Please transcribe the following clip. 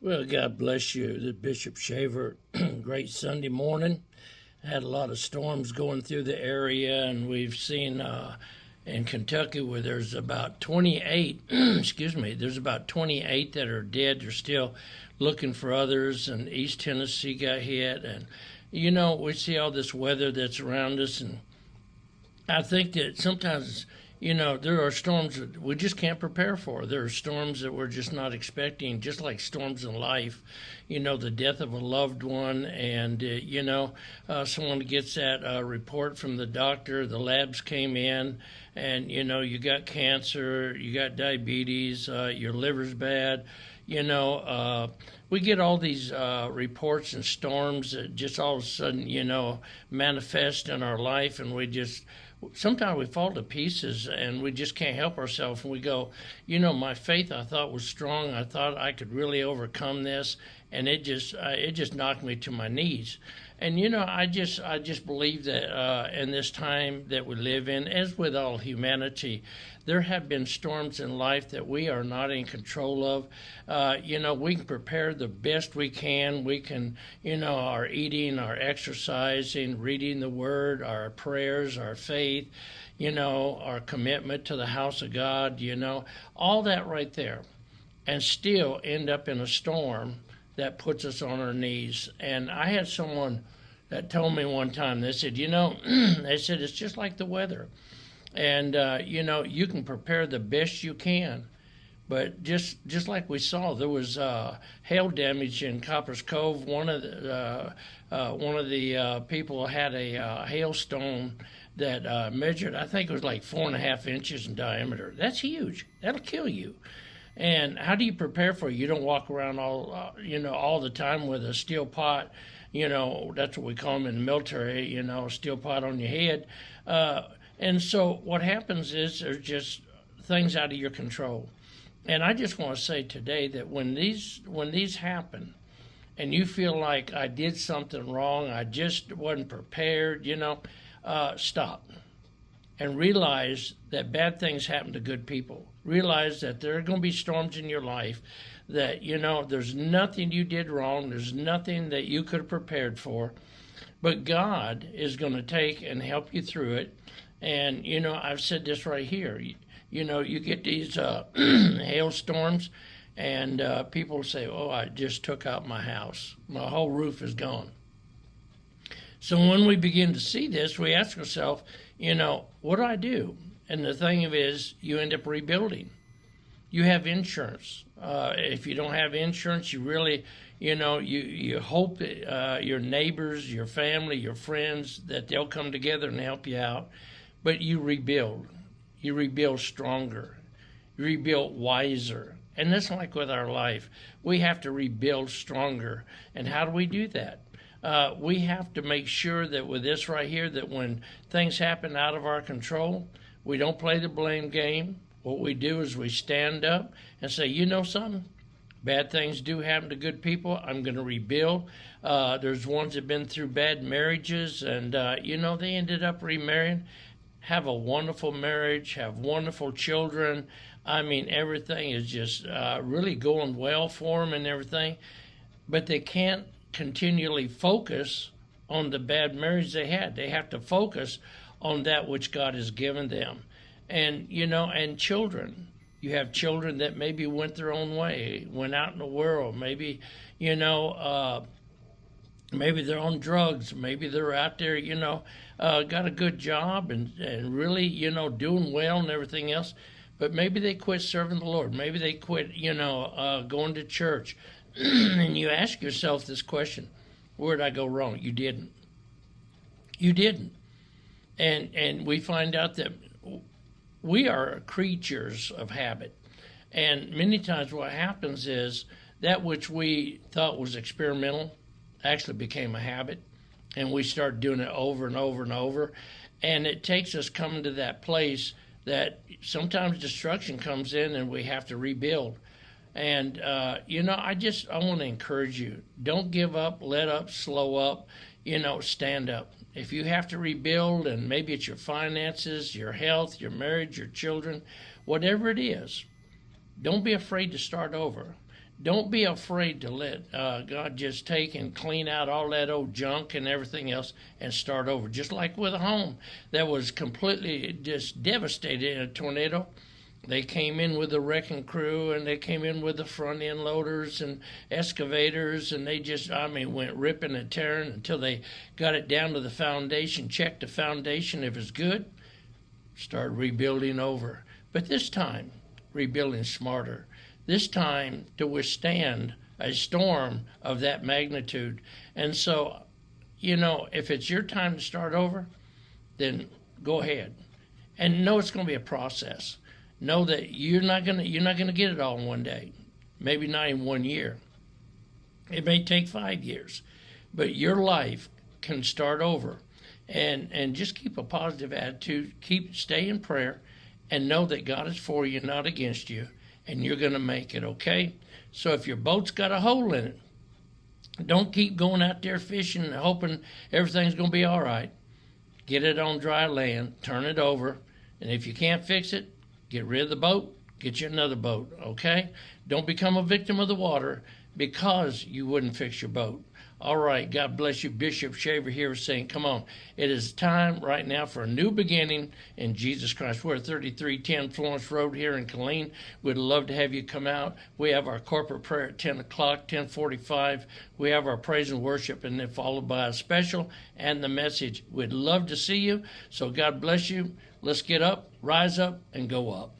Well, God bless you. The Bishop Shaver. Great Sunday morning. Had a lot of storms going through the area, and we've seen in Kentucky where there's about 28, excuse me, there's about 28 that are dead. They're still looking for others, and East Tennessee got hit. And, we see all this weather that's around us, and I think that sometimes, there are storms that we just can't prepare for. There are storms that we're just not expecting, just like storms in life. The death of a loved one, and, someone gets that report from the doctor, the labs came in, and, you got cancer, you got diabetes, your liver's bad. We get all these reports and storms that just all of a sudden, manifest in our life, and sometimes we fall to pieces and we just can't help ourselves. And we go, my faith I thought was strong. I thought I could really overcome this, and it just knocked me to my knees. And I just believe that in this time that we live in, as with all humanity, there have been storms in life that we are not in control of. We can prepare the best we can. We can, our eating, our exercising, reading the Word, our prayers, our faith, our commitment to the house of God, all that right there, and still end up in a storm that puts us on our knees. And I had someone that told me one time, they said, they said, it's just like the weather. And, you can prepare the best you can. But just like we saw, there was hail damage in Copper's Cove. One of the people had a hailstone that measured, I think it was like 4.5 inches in diameter. That's huge. That'll kill you. And how do you prepare for it? You don't walk around all the time with a steel pot. That's what we call them in the military. A steel pot on your head. And so what happens is there's just things out of your control. And I just want to say today that when these happen, and you feel like I did something wrong, I just wasn't prepared, stop and realize that bad things happen to good people. Realize that there are going to be storms in your life, that, there's nothing you did wrong. There's nothing that you could have prepared for. But God is going to take and help you through it. And, I've said this right here. You get these hailstorms, and people say, oh, I just took out my house. My whole roof is gone. So when we begin to see this, we ask ourselves, what do I do? And the thing of it is, you end up rebuilding. You have insurance. If you don't have insurance, you really, you hope that your neighbors, your family, your friends, that they'll come together and help you out. But you rebuild. You rebuild stronger. You rebuild wiser. And that's like with our life. We have to rebuild stronger. And how do we do that? We have to make sure that with this right here, that when things happen out of our control, we don't play the blame game. What we do is we stand up and say, something? Bad things do happen to good people. I'm going to rebuild. There's ones that have been through bad marriages, and, they ended up remarrying, have a wonderful marriage, have wonderful children. I mean, everything is just really going well for them and everything. But they can't continually focus on the bad marriage they had. They have to focus on that which God has given them. And, and children. You have children that maybe went their own way, went out in the world. Maybe, maybe they're on drugs. Maybe they're out there, got a good job and really, doing well and everything else. But maybe they quit serving the Lord. Maybe they quit, going to church. And you ask yourself this question, where did I go wrong? You didn't. You didn't. And we find out that we are creatures of habit. And many times what happens is that which we thought was experimental actually became a habit. And we start doing it over and over and over. And it takes us coming to that place that sometimes destruction comes in and we have to rebuild. And, I want to encourage you. Don't give up, let up, slow up, stand up. If you have to rebuild, and maybe it's your finances, your health, your marriage, your children, whatever it is, don't be afraid to start over. Don't be afraid to let God just take and clean out all that old junk and everything else and start over. Just like with a home that was completely just devastated in a tornado. They came in with the wrecking crew, and they came in with the front end loaders and excavators, and they just, went ripping and tearing until they got it down to the foundation, checked the foundation. If it's good, start rebuilding over. But this time, rebuilding smarter. This time to withstand a storm of that magnitude. And so, if it's your time to start over, then go ahead. And know it's going to be a process. Know that you're not gonna get it all in one day, maybe not in 1 year. It may take 5 years, but your life can start over. And just keep a positive attitude. Stay in prayer, and know that God is for you, not against you, and you're gonna make it. Okay. So if your boat's got a hole in it, don't keep going out there fishing and hoping everything's gonna be all right. Get it on dry land, turn it over, and if you can't fix it, get rid of the boat, get you another boat, okay? Don't become a victim of the water because you wouldn't fix your boat. All right, God bless you. Bishop Shaver here saying, come on, it is time right now for a new beginning in Jesus Christ. We're at 3310 Florence Road here in Killeen. We'd love to have you come out. We have our corporate prayer at 10 o'clock, 10:45. We have our praise and worship, and then followed by a special and the message. We'd love to see you, so God bless you. Let's get up, rise up, and go up.